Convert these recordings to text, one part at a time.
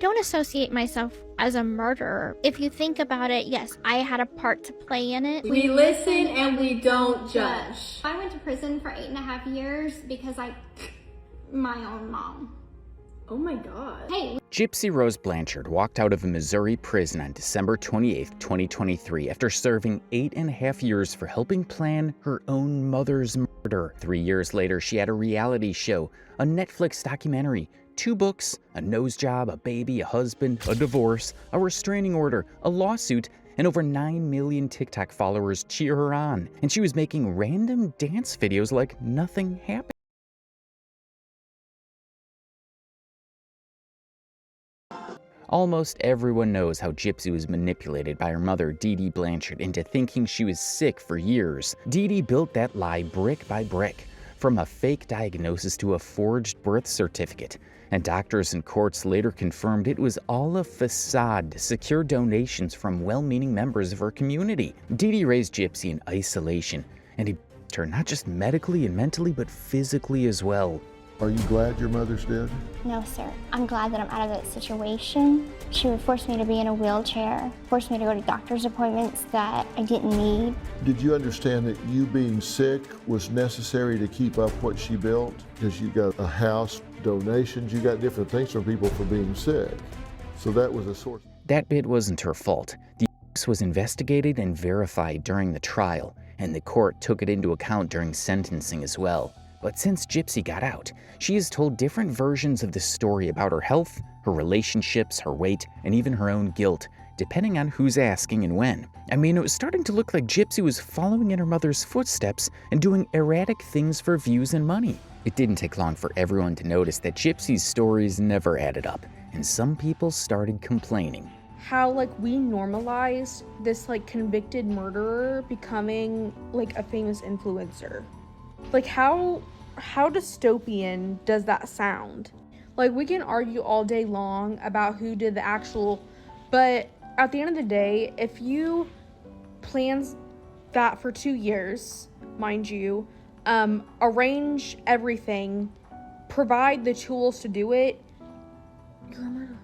don't associate myself as a murderer. If you think about it, yes, I had a part to play in it. We listen and we don't judge. I went to prison for 8.5 years because my own mom. Oh my God. Hey. Gypsy Rose Blanchard walked out of a Missouri prison on December 28, 2023 after serving 8.5 years for helping plan her own mother's murder. 3 years later, she had a reality show, a Netflix documentary, 2 books, a nose job, a baby, a husband, a divorce, a restraining order, a lawsuit, and over 9 million TikTok followers cheer her on. And she was making random dance videos like nothing happened. Almost everyone knows how Gypsy was manipulated by her mother, Dee Dee Blanchard, into thinking she was sick for years. Dee Dee built that lie brick by brick, from a fake diagnosis to a forged birth certificate. And doctors and courts later confirmed it was all a facade to secure donations from well-meaning members of her community. Dee Dee raised Gypsy in isolation, and he abused her not just medically and mentally, but physically as well. Are you glad your mother's dead? No, sir. I'm glad that I'm out of that situation. She would force me to be in a wheelchair, force me to go to doctor's appointments that I didn't need. Did you understand that you being sick was necessary to keep up what she built? Because you got a house, donations, you got different things from people for being sick. So that was a source. That bit wasn't her fault. The abuse was investigated and verified during the trial, and the court took it into account during sentencing as well. But since Gypsy got out, she has told different versions of the story about her health, her relationships, her weight, and even her own guilt, depending on who's asking and when. I mean, it was starting to look like Gypsy was following in her mother's footsteps and doing erratic things for views and money. It didn't take long for everyone to notice that Gypsy's stories never added up, and some people started complaining. How we normalized this convicted murderer becoming a famous influencer. How dystopian does that sound? We can argue all day long about who did the actual, but at the end of the day, if you plan that for 2 years, mind you, arrange everything, provide the tools to do it, you're a murderer.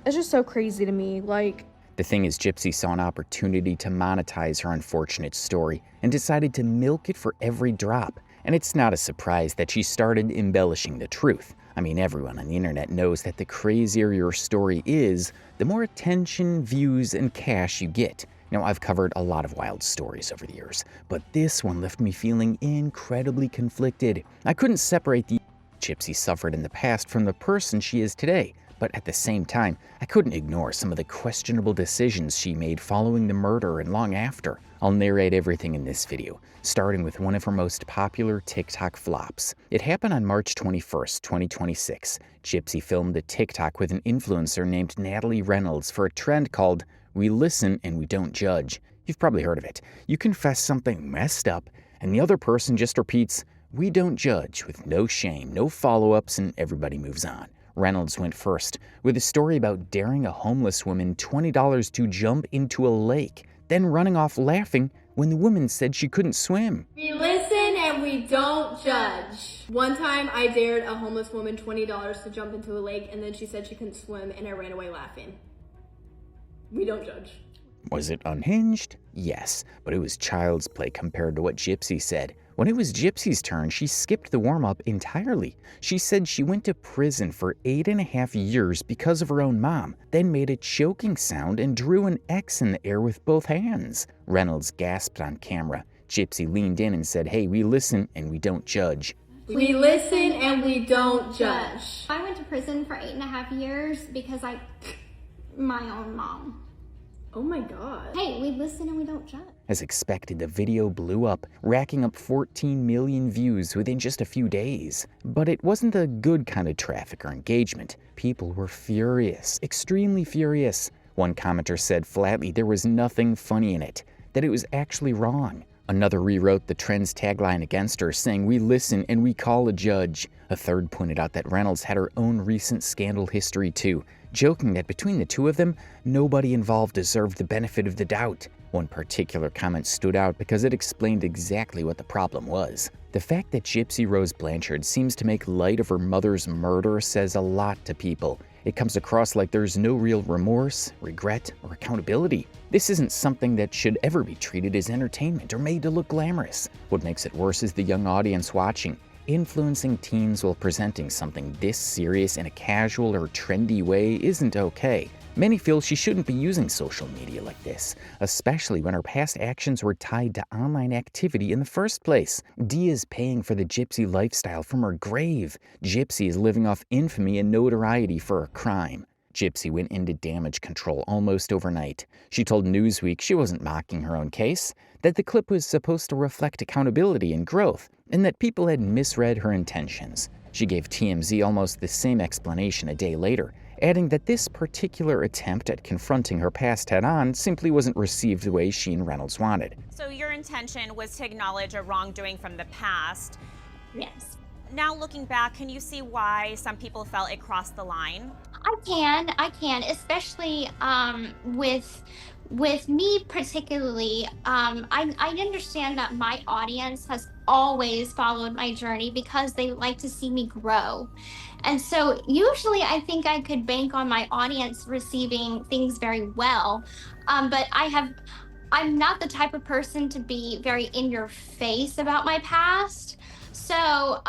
It's just so crazy to me, The thing is, Gypsy saw an opportunity to monetize her unfortunate story and decided to milk it for every drop. And it's not a surprise that she started embellishing the truth. I mean, everyone on the internet knows that the crazier your story is, the more attention, views, and cash you get. Now, I've covered a lot of wild stories over the years, but this one left me feeling incredibly conflicted. I couldn't separate the Gypsy suffered in the past from the person she is today. But at the same time, I couldn't ignore some of the questionable decisions she made following the murder and long after. I'll narrate everything in this video, starting with one of her most popular TikTok flops. It happened on March 21st, 2026. Gypsy filmed a TikTok with an influencer named Natalie Reynolds for a trend called "We Listen and We Don't Judge." You've probably heard of it. You confess something messed up, and the other person just repeats, "We don't judge," with no shame, no follow-ups, and everybody moves on. Reynolds went first with a story about daring a homeless woman $20 to jump into a lake, then running off laughing when the woman said she couldn't swim. We listen and we don't judge. One time I dared a homeless woman $20 to jump into a lake, and then she said she couldn't swim, and I ran away laughing. We don't judge. Was it unhinged? Yes, but it was child's play compared to what Gypsy said. When it was Gypsy's turn, she skipped the warm-up entirely. She said she went to prison for 8.5 years because of her own mom, then made a choking sound and drew an X in the air with both hands. Reynolds gasped on camera. Gypsy leaned in and said, "Hey, we listen and we don't judge." We listen and we don't judge. I went to prison for 8.5 years because my own mom. Oh my God. Hey, we listen and we don't judge. As expected, the video blew up, racking up 14 million views within just a few days. But it wasn't the good kind of traffic or engagement. People were furious, extremely furious. One commenter said flatly there was nothing funny in it, that it was actually wrong. Another rewrote the trend's tagline against her, saying, "We listen and we call a judge." A third pointed out that Reynolds had her own recent scandal history too, joking that between the two of them, nobody involved deserved the benefit of the doubt. One particular comment stood out because it explained exactly what the problem was. The fact that Gypsy Rose Blanchard seems to make light of her mother's murder says a lot to people. It comes across like there's no real remorse, regret, or accountability. This isn't something that should ever be treated as entertainment or made to look glamorous. What makes it worse is the young audience watching. Influencing teens while presenting something this serious in a casual or trendy way isn't okay. Many feel she shouldn't be using social media like this, especially when her past actions were tied to online activity in the first place. Dee is paying for the Gypsy lifestyle from her grave. Gypsy is living off infamy and notoriety for a crime. Gypsy went into damage control almost overnight. She told Newsweek she wasn't mocking her own case, that the clip was supposed to reflect accountability and growth, and that people had misread her intentions. She gave TMZ almost the same explanation a day later, adding that this particular attempt at confronting her past head-on simply wasn't received the way she and Reynolds wanted. So your intention was to acknowledge a wrongdoing from the past. Yes. Now looking back, can you see why some people felt it crossed the line? I can, especially with me particularly. I understand that my audience has always followed my journey because they like to see me grow. And so usually I think I could bank on my audience receiving things very well. But I'm not the type of person to be very in your face about my past. So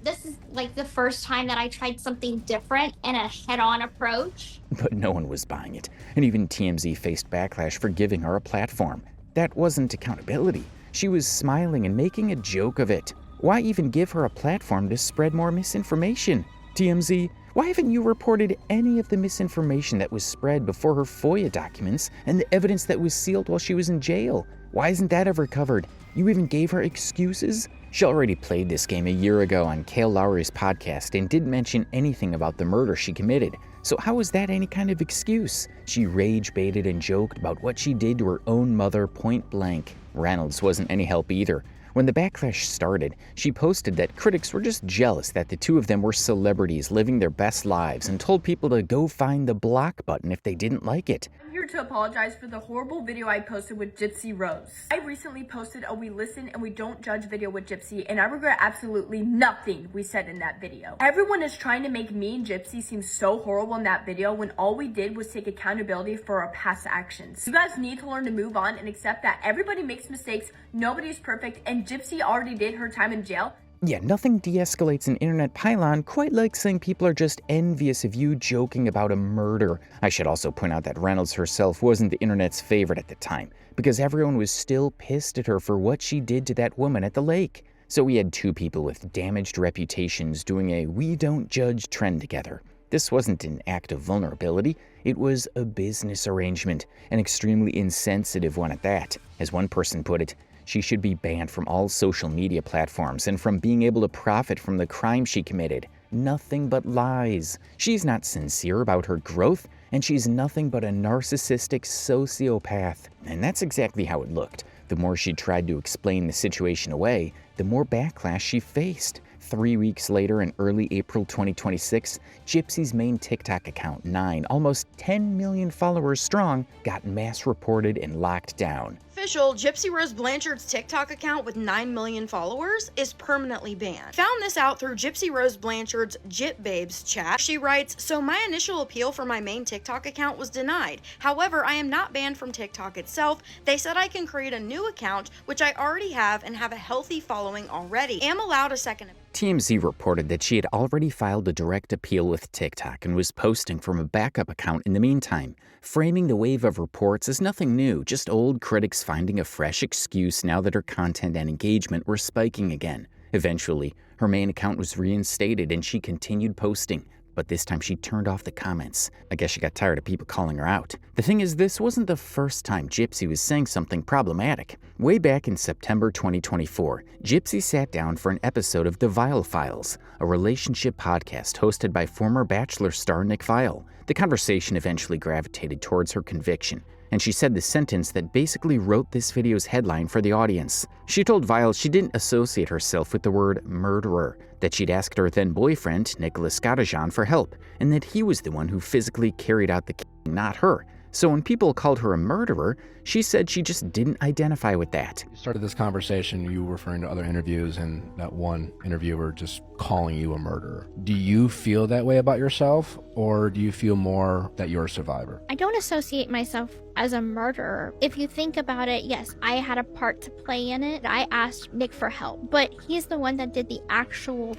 this is like the first time that I tried something different and a head-on approach. But no one was buying it, and even TMZ faced backlash for giving her a platform. That wasn't accountability. She was smiling and making a joke of it. Why even give her a platform to spread more misinformation? TMZ, why haven't you reported any of the misinformation that was spread before her FOIA documents and the evidence that was sealed while she was in jail? Why isn't that ever covered? You even gave her excuses? She already played this game a year ago on Kale Lowry's podcast and didn't mention anything about the murder she committed. So how is that any kind of excuse? She rage-baited and joked about what she did to her own mother point blank. Reynolds wasn't any help either. When the backlash started, she posted that critics were just jealous that the two of them were celebrities living their best lives and told people to go find the block button if they didn't like it. I'm here to apologize for the horrible video I posted with Gypsy Rose. I recently posted a We Listen and We Don't Judge video with Gypsy, and I regret absolutely nothing we said in that video. Everyone is trying to make me and Gypsy seem so horrible in that video when all we did was take accountability for our past actions. You guys need to learn to move on and accept that everybody makes mistakes, nobody's perfect, and Gypsy already did her time in jail. Yeah, nothing de-escalates an internet pylon quite like saying people are just envious of you joking about a murder. I should also point out that Reynolds herself wasn't the internet's favorite at the time, because everyone was still pissed at her for what she did to that woman at the lake. So we had two people with damaged reputations doing a we don't judge trend together. This wasn't an act of vulnerability, it was a business arrangement, an extremely insensitive one at that. As one person put it, she should be banned from all social media platforms and from being able to profit from the crime she committed. Nothing but lies. She's not sincere about her growth, and she's nothing but a narcissistic sociopath. And that's exactly how it looked. The more she tried to explain the situation away, the more backlash she faced. 3 weeks later, in early April 2026, Gypsy's main TikTok account, 9, almost 10 million followers strong, got mass reported and locked down. Official, Gypsy Rose Blanchard's TikTok account with 9 million followers is permanently banned. Found this out through Gypsy Rose Blanchard's Gyp Babes chat. She writes, so my initial appeal for my main TikTok account was denied. However, I am not banned from TikTok itself. They said I can create a new account, which I already have and have a healthy following already. Am allowed a second. TMZ reported that she had already filed a direct appeal with TikTok and was posting from a backup account in the meantime, framing the wave of reports as nothing new, just old critics finding a fresh excuse now that her content and engagement were spiking again. Eventually, her main account was reinstated and she continued posting, but this time she turned off the comments. I guess she got tired of people calling her out. The thing is, this wasn't the first time Gypsy was saying something problematic. Way back in September 2024, Gypsy sat down for an episode of The Vile Files, a relationship podcast hosted by former Bachelor star Nick Vile. The conversation eventually gravitated towards her conviction, and she said the sentence that basically wrote this video's headline for the audience. She told Vile she didn't associate herself with the word murderer, that she'd asked her then-boyfriend, Nicholas Scottijan, for help, and that he was the one who physically carried out the killing, not her. So when people called her a murderer, she said she just didn't identify with that. You started this conversation, you referring to other interviews and that one interviewer just calling you a murderer. Do you feel that way about yourself, or do you feel more that you're a survivor? I don't associate myself as a murderer. If you think about it, yes, I had a part to play in it. I asked Nick for help, but he's the one that did the actual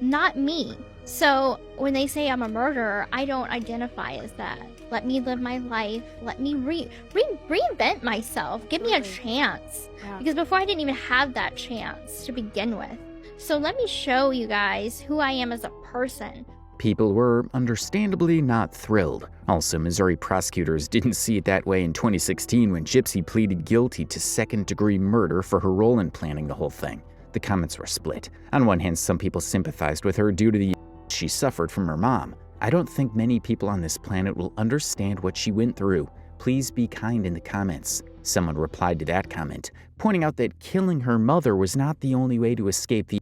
not me. So when they say I'm a murderer, I don't identify as that. Let me live my life. Let me reinvent myself. Give me a chance. Yeah. Because before I didn't even have that chance to begin with. So let me show you guys who I am as a person. People were understandably not thrilled. Also, Missouri prosecutors didn't see it that way in 2016 when Gypsy pleaded guilty to second-degree murder for her role in planning the whole thing. The comments were split. On one hand, some people sympathized with her due to the she suffered from her mom. I don't think many people on this planet will understand what she went through. Please be kind in the comments. Someone replied to that comment, pointing out that killing her mother was not the only way to escape the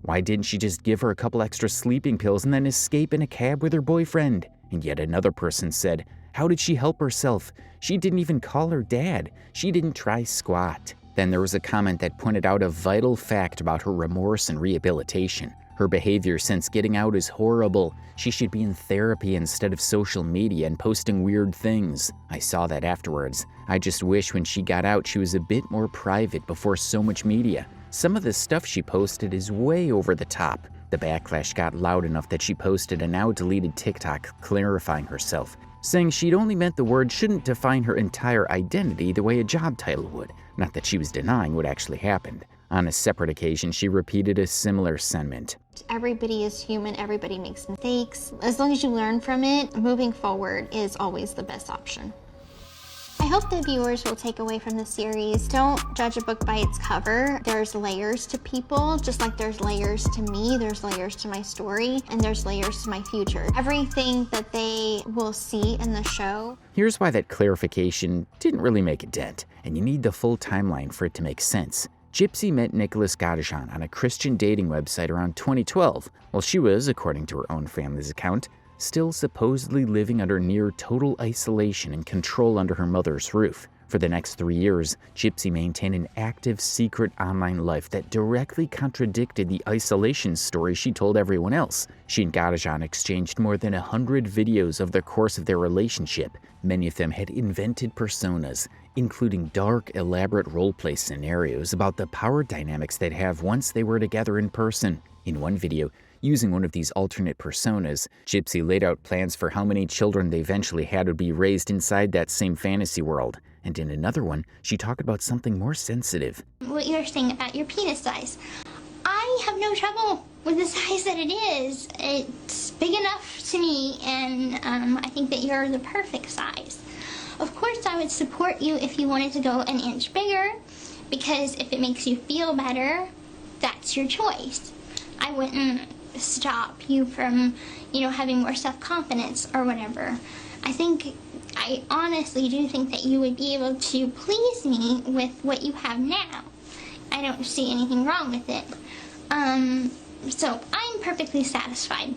Why didn't she just give her a couple extra sleeping pills and then escape in a cab with her boyfriend? And yet another person said, how did she help herself? She didn't even call her dad. She didn't try squat. Then there was a comment that pointed out a vital fact about her remorse and rehabilitation. Her behavior since getting out is horrible. She should be in therapy instead of social media and posting weird things. I saw that afterwards. I just wish when she got out she was a bit more private before so much media. Some of the stuff she posted is way over the top. The backlash got loud enough that she posted a now deleted TikTok clarifying herself, saying she'd only meant the word shouldn't define her entire identity the way a job title would. Not that she was denying what actually happened. On a separate occasion, she repeated a similar sentiment. Everybody is human, everybody makes mistakes. As long as you learn from it, moving forward is always the best option. I hope the viewers will take away from the series, don't judge a book by its cover. There's layers to people, just like there's layers to me, there's layers to my story, and there's layers to my future. Everything that they will see in the show. Here's why that clarification didn't really make a dent, and you need the full timeline for it to make sense. Gypsy met Nicholas Gadajan on a Christian dating website around 2012, while she was, according to her own family's account, still supposedly living under near total isolation and control under her mother's roof. For the next 3 years, Gypsy maintained an active, secret online life that directly contradicted the isolation story she told everyone else. She and Gadajan exchanged more than 100 videos over the course of their relationship. Many of them had invented personas, including dark, elaborate roleplay scenarios about the power dynamics they'd have once they were together in person. In one video, using one of these alternate personas, Gypsy laid out plans for how many children they eventually had would be raised inside that same fantasy world. And in another one, she talked about something more sensitive. What you're saying about your penis size. I have no trouble with the size that it is. It's big enough to me, and I think that you're the perfect size. Of course, I would support you if you wanted to go an inch bigger, because if it makes you feel better, that's your choice. I wouldn't stop you from, having more self-confidence or whatever. I honestly do think that you would be able to please me with what you have now. I don't see anything wrong with it. So I'm perfectly satisfied.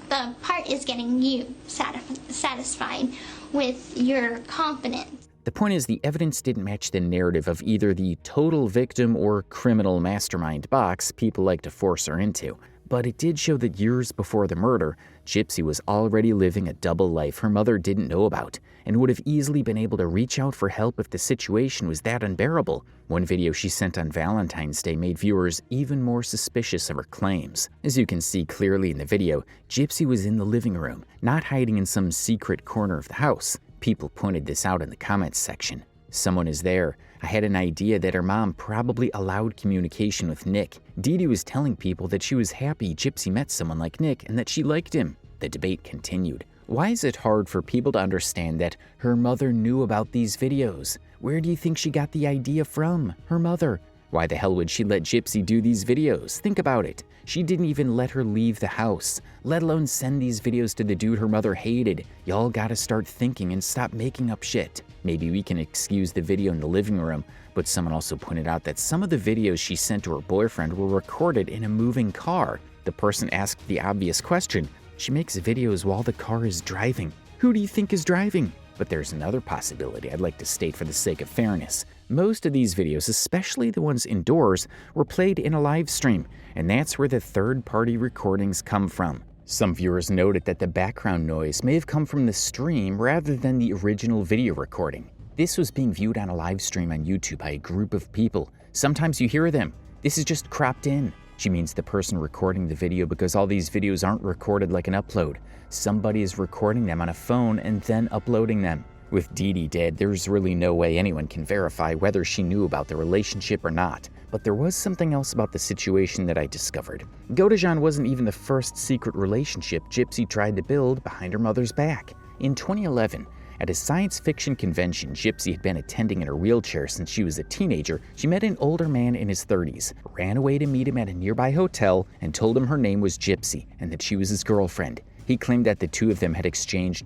The part is getting you satisfied with your confidence. The point is, the evidence didn't match the narrative of either the total victim or criminal mastermind box people like to force her into. But it did show that years before the murder, Gypsy was already living a double life her mother didn't know about, and would have easily been able to reach out for help if the situation was that unbearable. One video she sent on Valentine's Day made viewers even more suspicious of her claims. As you can see clearly in the video, Gypsy was in the living room, not hiding in some secret corner of the house. People pointed this out in the comments section. Someone is there. I had an idea that her mom probably allowed communication with Nick. Dee Dee was telling people that she was happy Gypsy met someone like Nick and that she liked him. The debate continued. Why is it hard for people to understand that her mother knew about these videos? Where do you think she got the idea from? Her mother. Why the hell would she let Gypsy do these videos? Think about it. She didn't even let her leave the house, let alone send these videos to the dude her mother hated. Y'all gotta start thinking and stop making up shit. Maybe we can excuse the video in the living room, but someone also pointed out that some of the videos she sent to her boyfriend were recorded in a moving car. The person asked the obvious question. She makes videos while the car is driving. Who do you think is driving? But there's another possibility I'd like to state for the sake of fairness. Most of these videos, especially the ones indoors, were played in a live stream, and that's where the third-party recordings come from. Some viewers noted that the background noise may have come from the stream rather than the original video recording. This was being viewed on a live stream on YouTube by a group of people. Sometimes you hear them. This is just cropped in. She means the person recording the video because all these videos aren't recorded like an upload. Somebody is recording them on a phone and then uploading them. With Dee Dee dead, there's really no way anyone can verify whether she knew about the relationship or not. But there was something else about the situation that I discovered. Godejan wasn't even the first secret relationship Gypsy tried to build behind her mother's back. In 2011, at a science fiction convention Gypsy had been attending in her wheelchair since she was a teenager, she met an older man in his 30s, ran away to meet him at a nearby hotel, and told him her name was Gypsy and that she was his girlfriend. He claimed that the two of them had exchanged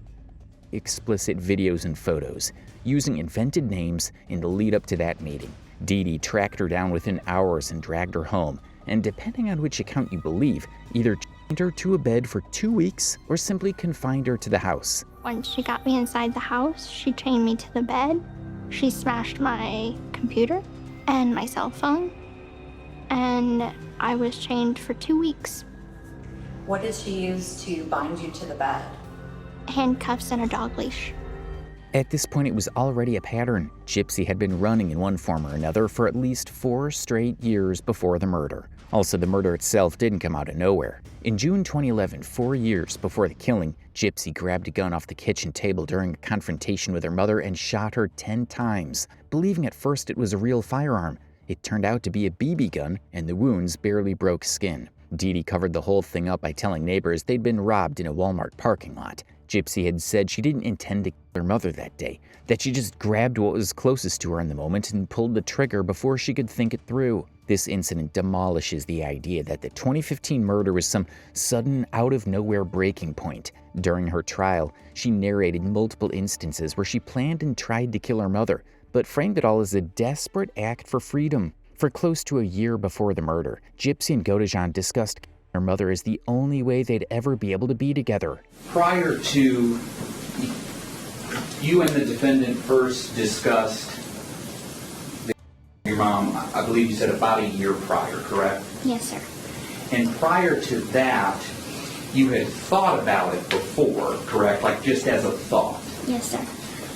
explicit videos and photos, using invented names in the lead up to that meeting. Dee Dee tracked her down within hours and dragged her home, and depending on which account you believe, either chained her to a bed for 2 weeks or simply confined her to the house. Once she got me inside the house, she chained me to the bed. She smashed my computer and my cell phone, and I was chained for 2 weeks. What did she use to bind you to the bed? Handcuffs and a dog leash. At this point, it was already a pattern. Gypsy had been running in one form or another for at least 4 straight years before the murder. Also, the murder itself didn't come out of nowhere. In June 2011, 4 years before the killing, Gypsy grabbed a gun off the kitchen table during a confrontation with her mother and shot her 10 times, believing at first it was a real firearm. It turned out to be a BB gun, and the wounds barely broke skin. Dee Dee covered the whole thing up by telling neighbors they'd been robbed in a Walmart parking lot. Gypsy had said she didn't intend to kill her mother that day, that she just grabbed what was closest to her in the moment and pulled the trigger before she could think it through. This incident demolishes the idea that the 2015 murder was some sudden, out-of-nowhere breaking point. During her trial, she narrated multiple instances where she planned and tried to kill her mother, but framed it all as a desperate act for freedom. For close to a year before the murder, Gypsy and Godejan discussed her mother as the only way they'd ever be able to be together. Prior to you and the defendant first discussed your mom, I believe you said about a year prior, correct? Yes, sir. And prior to that, you had thought about it before, correct? Like just as a thought. Yes, sir.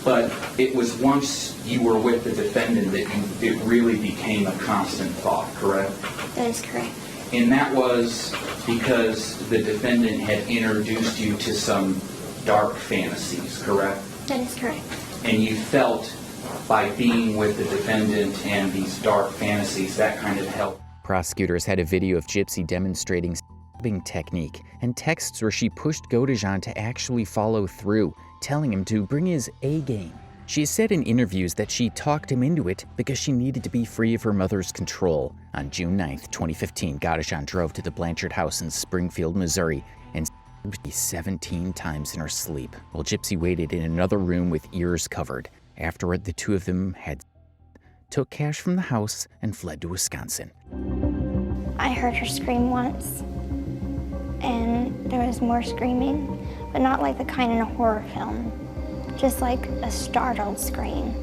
But it was once you were with the defendant that it really became a constant thought, correct? That is correct. And that was because the defendant had introduced you to some dark fantasies, correct? That is correct. And you felt by being with the defendant and these dark fantasies, that kind of helped. Prosecutors had a video of Gypsy demonstrating stabbing technique and texts where she pushed Godejan to actually follow through, telling him to bring his A game. She has said in interviews that she talked him into it because she needed to be free of her mother's control. On June 9th, 2015, Godejan drove to the Blanchard house in Springfield, Missouri, and stabbed Gypsy 17 times in her sleep, while Gypsy waited in another room with ears covered. Afterward, the two of them took cash from the house and fled to Wisconsin. I heard her scream once, and there was more screaming, but not like the kind in a horror film. Just like a startled scream.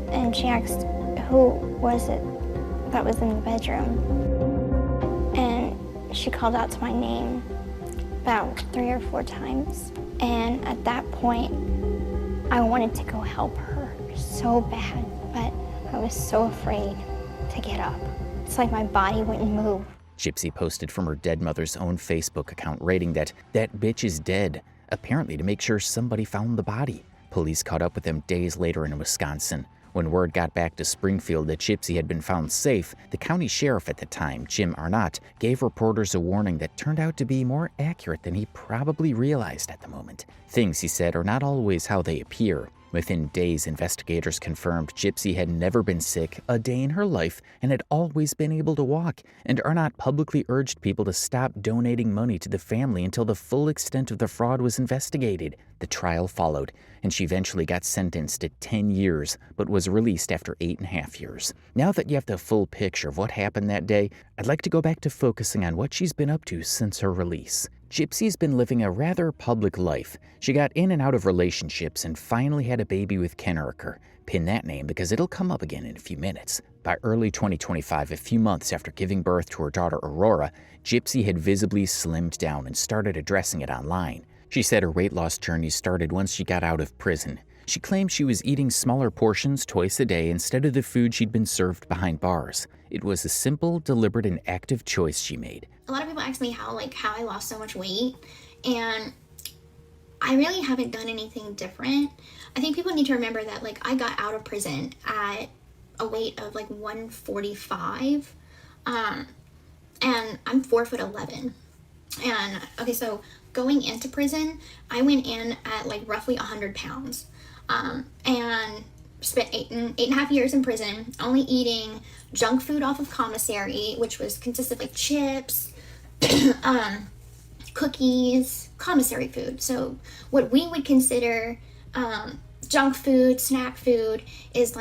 And she asked, who was it that was in the bedroom? And she called out to my name about 3 or 4 times. And at that point, I wanted to go help her so bad, but I was so afraid to get up. It's like my body wouldn't move. Gypsy posted from her dead mother's own Facebook account, writing that bitch is dead, apparently to make sure somebody found the body. Police caught up with them days later in Wisconsin. When word got back to Springfield that Gypsy had been found safe, the county sheriff at the time, Jim Arnott, gave reporters a warning that turned out to be more accurate than he probably realized at the moment. Things, he said, are not always how they appear. Within days, investigators confirmed Gypsy had never been sick a day in her life and had always been able to walk, and Arnott publicly urged people to stop donating money to the family until the full extent of the fraud was investigated. The trial followed, and she eventually got sentenced to 10 years, but was released after 8.5 years. Now that you have the full picture of what happened that day, I'd like to go back to focusing on what she's been up to since her release. Gypsy's been living a rather public life. She got in and out of relationships and finally had a baby with Ken Urker. Pin that name because it'll come up again in a few minutes. By early 2025, a few months after giving birth to her daughter Aurora, Gypsy had visibly slimmed down and started addressing it online. She said her weight loss journey started once she got out of prison. She claimed she was eating smaller portions twice a day instead of the food she'd been served behind bars. It was a simple, deliberate, and active choice she made. A lot of people ask me how I lost so much weight, and I really haven't done anything different. I think people need to remember that I got out of prison at a weight of 145, and I'm 4'11". And okay, so going into prison, I went in at roughly 100 pounds, and spent eight and a half years in prison, only eating junk food off of commissary, which consisted of chips, cookies, commissary food. So what we would consider junk food, snack food, is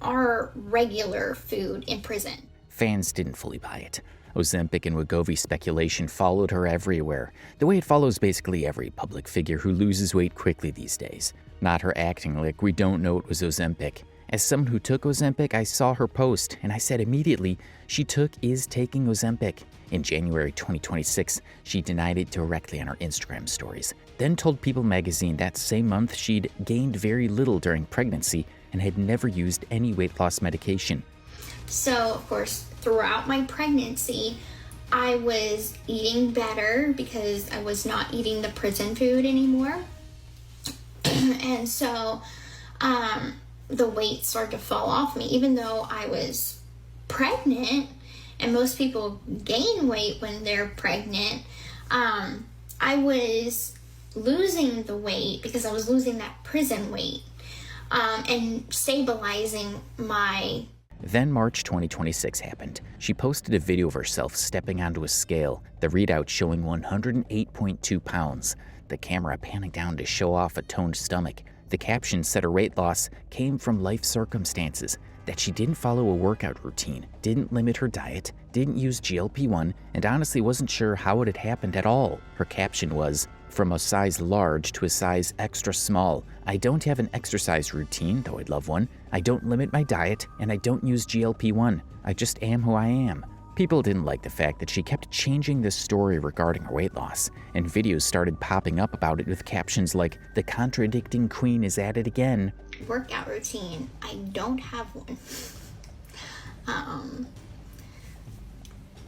our regular food in prison. Fans didn't fully buy it. Ozempic and Wegovy speculation followed her everywhere, the way it follows basically every public figure who loses weight quickly these days. Not her acting like we don't know it was Ozempic. As someone who took Ozempic, I saw her post, and I said immediately, she is taking Ozempic. In January 2026, she denied it directly on her Instagram stories, then told People magazine that same month she'd gained very little during pregnancy and had never used any weight loss medication. So, of course, throughout my pregnancy, I was eating better because I was not eating the prison food anymore. And so, the weight started to fall off me, even though I was pregnant, and most people gain weight when they're pregnant. I was losing the weight because I was losing that prison weight, and stabilizing my... Then March 2026 happened. She posted a video of herself stepping onto a scale, the readout showing 108.2 pounds. The camera panning down to show off a toned stomach. The caption said her weight loss came from life circumstances, that she didn't follow a workout routine, didn't limit her diet, didn't use GLP-1, and honestly wasn't sure how it had happened at all. Her caption was, "From a size large to a size extra small. I don't have an exercise routine, though I'd love one. I don't limit my diet, and I don't use GLP-1. I just am who I am." People didn't like the fact that she kept changing the story regarding her weight loss, and videos started popping up about it with captions like, "The contradicting queen is at it again." Workout routine. I don't have one.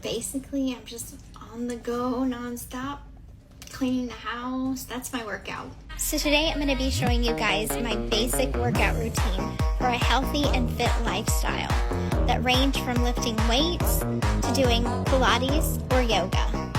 Basically, I'm just on the go nonstop, cleaning the house. That's my workout. So today I'm going to be showing you guys my basic workout routine for a healthy and fit lifestyle that range from lifting weights to doing Pilates or yoga.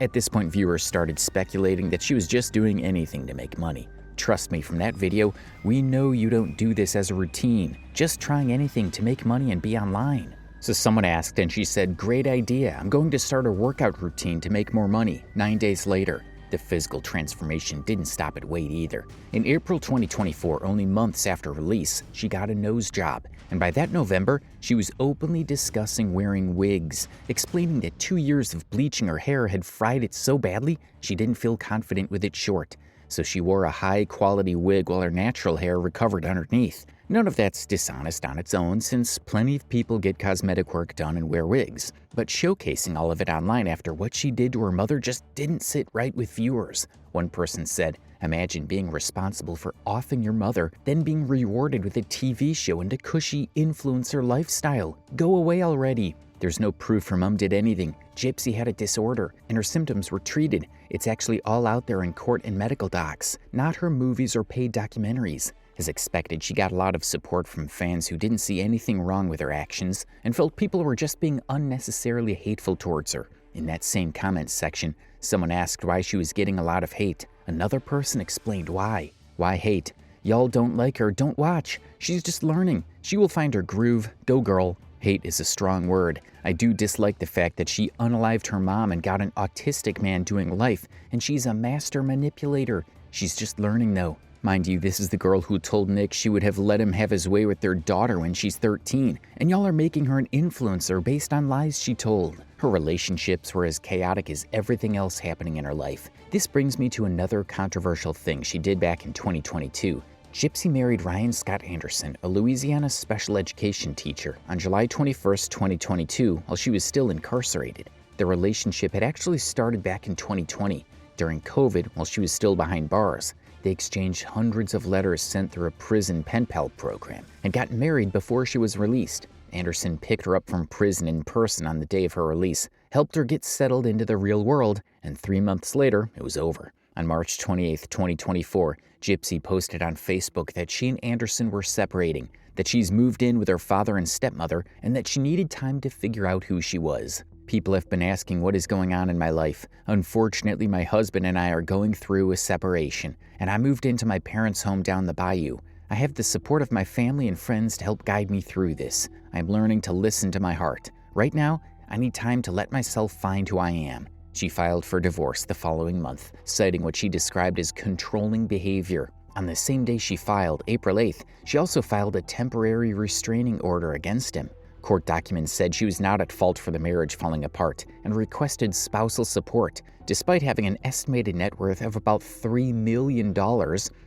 At this point, viewers started speculating that she was just doing anything to make money. Trust me, from that video, we know you don't do this as a routine, just trying anything to make money and be online. So someone asked and she said, "Great idea, I'm going to start a workout routine to make more money." 9 days later, the physical transformation didn't stop at weight either. In April 2024, only months after release, she got a nose job. And by that November, she was openly discussing wearing wigs, explaining that 2 years of bleaching her hair had fried it so badly, she didn't feel confident with it short. So she wore a high-quality wig while her natural hair recovered underneath. None of that's dishonest on its own, since plenty of people get cosmetic work done and wear wigs. But showcasing all of it online after what she did to her mother just didn't sit right with viewers. One person said, "Imagine being responsible for offing your mother, then being rewarded with a TV show and a cushy influencer lifestyle. Go away already." There's no proof her mom did anything. Gypsy had a disorder, and her symptoms were treated. It's actually all out there in court and medical docs, not her movies or paid documentaries. As expected, she got a lot of support from fans who didn't see anything wrong with her actions and felt people were just being unnecessarily hateful towards her. In that same comment section, someone asked why she was getting a lot of hate. Another person explained why. Why hate? Y'all don't like her, don't watch. She's just learning. She will find her groove. Go girl. Hate is a strong word. I do dislike the fact that she unalived her mom and got an autistic man doing life, and she's a master manipulator. She's just learning though. Mind you, this is the girl who told Nick she would have let him have his way with their daughter when she's 13, and y'all are making her an influencer based on lies she told. Her relationships were as chaotic as everything else happening in her life. This brings me to another controversial thing she did back in 2022. Gypsy married Ryan Scott Anderson, a Louisiana special education teacher, on July 21st, 2022, while she was still incarcerated. The relationship had actually started back in 2020, during COVID, while she was still behind bars. They exchanged hundreds of letters sent through a prison pen pal program and got married before she was released. Anderson picked her up from prison in person on the day of her release, helped her get settled into the real world, and 3 months later, it was over. On March 28, 2024, Gypsy posted on Facebook that she and Anderson were separating, that she's moved in with her father and stepmother, and that she needed time to figure out who she was. People have been asking what is going on in my life. Unfortunately, my husband and I are going through a separation, and I moved into my parents' home down the bayou. I have the support of my family and friends to help guide me through this. I'm learning to listen to my heart. Right now, I need time to let myself find who I am. She filed for divorce the following month, citing what she described as controlling behavior. On the same day she filed, April 8th, she also filed a temporary restraining order against him. Court documents said she was not at fault for the marriage falling apart and requested spousal support, despite having an estimated net worth of about $3 million,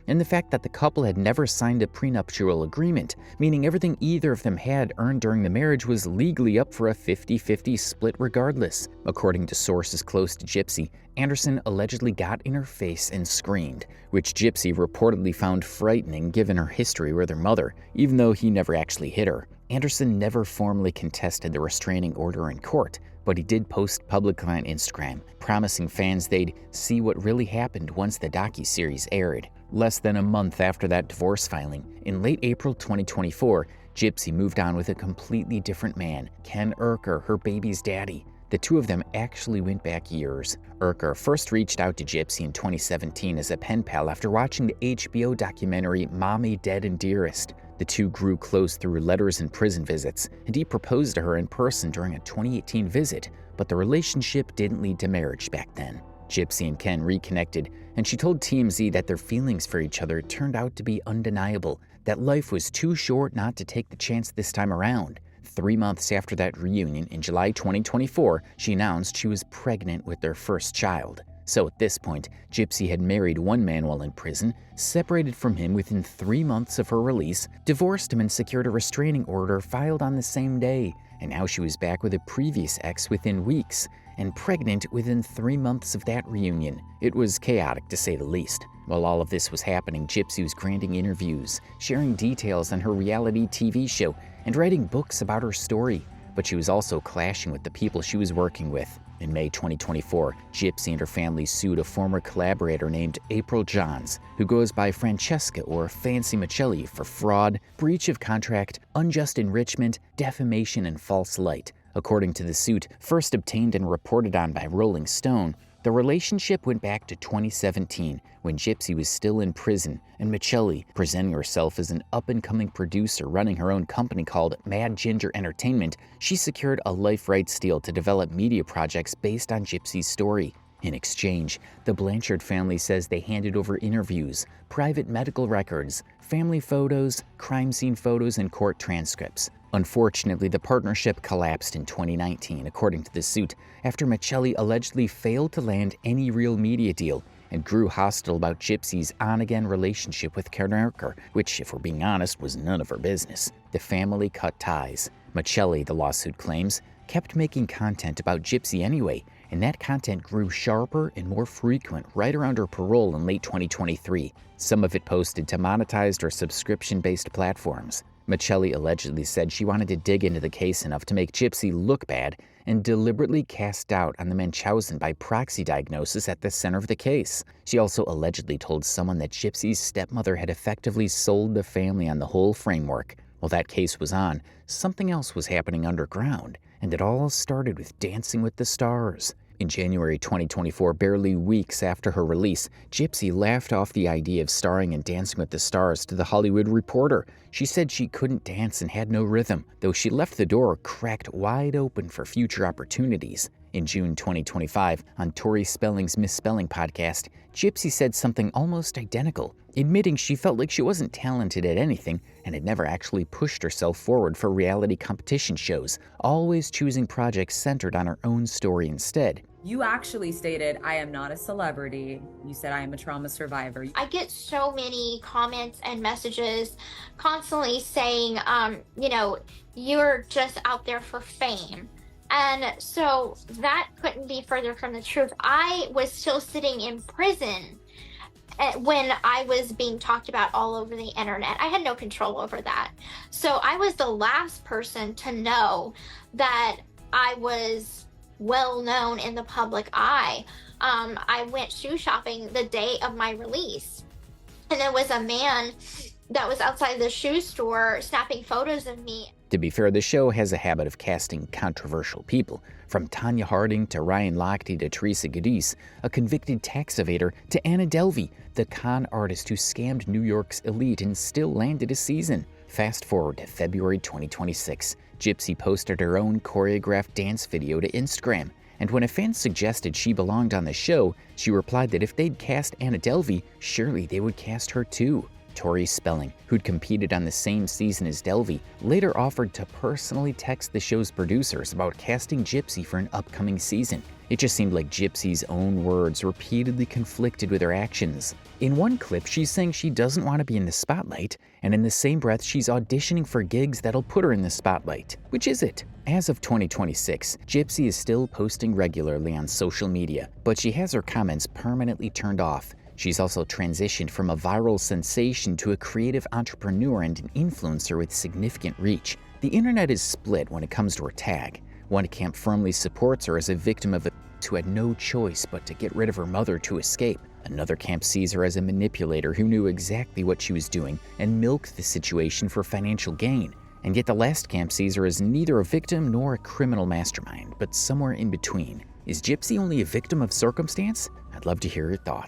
and the fact that the couple had never signed a prenuptial agreement, meaning everything either of them had earned during the marriage was legally up for a 50-50 split regardless. According to sources close to Gypsy, Anderson allegedly got in her face and screamed, which Gypsy reportedly found frightening given her history with her mother, even though he never actually hit her. Anderson never formally contested the restraining order in court, but he did post publicly on Instagram, promising fans they'd see what really happened once the docuseries aired. Less than a month after that divorce filing, in late April 2024, Gypsy moved on with a completely different man, Ken Urker, her baby's daddy. The two of them actually went back years. Urker first reached out to Gypsy in 2017 as a pen pal after watching the HBO documentary Mommy, Dead and Dearest. The two grew close through letters and prison visits, and he proposed to her in person during a 2018 visit, but the relationship didn't lead to marriage back then. Gypsy and Ken reconnected, and she told TMZ that their feelings for each other turned out to be undeniable, that life was too short not to take the chance this time around. 3 months after that reunion, in July 2024, she announced she was pregnant with their first child. So at this point, Gypsy had married one man while in prison, separated from him within 3 months of her release, divorced him and secured a restraining order filed on the same day, and now she was back with a previous ex within weeks, and pregnant within 3 months of that reunion. It was chaotic to say the least. While all of this was happening, Gypsy was granting interviews, sharing details on her reality TV show, and writing books about her story. But she was also clashing with the people she was working with. In May 2024, Gypsy and her family sued a former collaborator named April Johns, who goes by Francesca or Fancy Michelli, for fraud, breach of contract, unjust enrichment, defamation, and false light. According to the suit, first obtained and reported on by Rolling Stone, the relationship went back to 2017, when Gypsy was still in prison, and Michelli, presenting herself as an up-and-coming producer running her own company called Mad Ginger Entertainment, she secured a life rights deal to develop media projects based on Gypsy's story. In exchange, the Blanchard family says they handed over interviews, private medical records, family photos, crime scene photos, and court transcripts. Unfortunately, the partnership collapsed in 2019, according to the suit, after Michelli allegedly failed to land any real media deal and grew hostile about Gypsy's on-again relationship with Ken Urker, which, if we're being honest, was none of her business. The family cut ties. Michelli, the lawsuit claims, kept making content about Gypsy anyway, and that content grew sharper and more frequent right around her parole in late 2023. Some of it posted to monetized or subscription-based platforms. Michelli allegedly said she wanted to dig into the case enough to make Gypsy look bad and deliberately cast doubt on the Munchausen by proxy diagnosis at the center of the case. She also allegedly told someone that Gypsy's stepmother had effectively sold the family on the whole framework. While that case was on, something else was happening underground, and it all started with Dancing with the Stars. In January 2024, barely weeks after her release, Gypsy laughed off the idea of starring in Dancing with the Stars to The Hollywood Reporter. She said she couldn't dance and had no rhythm, though she left the door cracked wide open for future opportunities. In June 2025, on Tori Spelling's Misspelling podcast, Gypsy said something almost identical, admitting she felt like she wasn't talented at anything and had never actually pushed herself forward for reality competition shows, always choosing projects centered on her own story instead. You actually stated, I am not a celebrity. You said I am a trauma survivor. I get so many comments and messages constantly saying, you're just out there for fame. And so that couldn't be further from the truth. I was still sitting in prison when I was being talked about all over the internet. I had no control over that. So I was the last person to know that I was well known in the public eye. I went shoe shopping the day of my release, and there was a man that was outside the shoe store snapping photos of me. To be fair, the show has a habit of casting controversial people, from Tanya Harding to Ryan Lochte to Teresa Giudice, a convicted tax evader, to Anna Delvey, the con artist who scammed New York's elite and still landed a season. Fast forward to February 2026, Gypsy posted her own choreographed dance video to Instagram, and when a fan suggested she belonged on the show, she replied that if they'd cast Anna Delvey, surely they would cast her too. Tori Spelling, who'd competed on the same season as Delvey, later offered to personally text the show's producers about casting Gypsy for an upcoming season. It just seemed like Gypsy's own words repeatedly conflicted with her actions. In one clip, she's saying she doesn't want to be in the spotlight, and in the same breath, she's auditioning for gigs that'll put her in the spotlight. Which is it? As of 2026, Gypsy is still posting regularly on social media, but she has her comments permanently turned off. She's also transitioned from a viral sensation to a creative entrepreneur and an influencer with significant reach. The internet is split when it comes to her tag. One camp firmly supports her as a victim of abuse who had no choice but to get rid of her mother to escape. Another camp sees her as a manipulator who knew exactly what she was doing and milked the situation for financial gain. And yet the last camp sees her as neither a victim nor a criminal mastermind, but somewhere in between. Is Gypsy only a victim of circumstance? I'd love to hear your thoughts.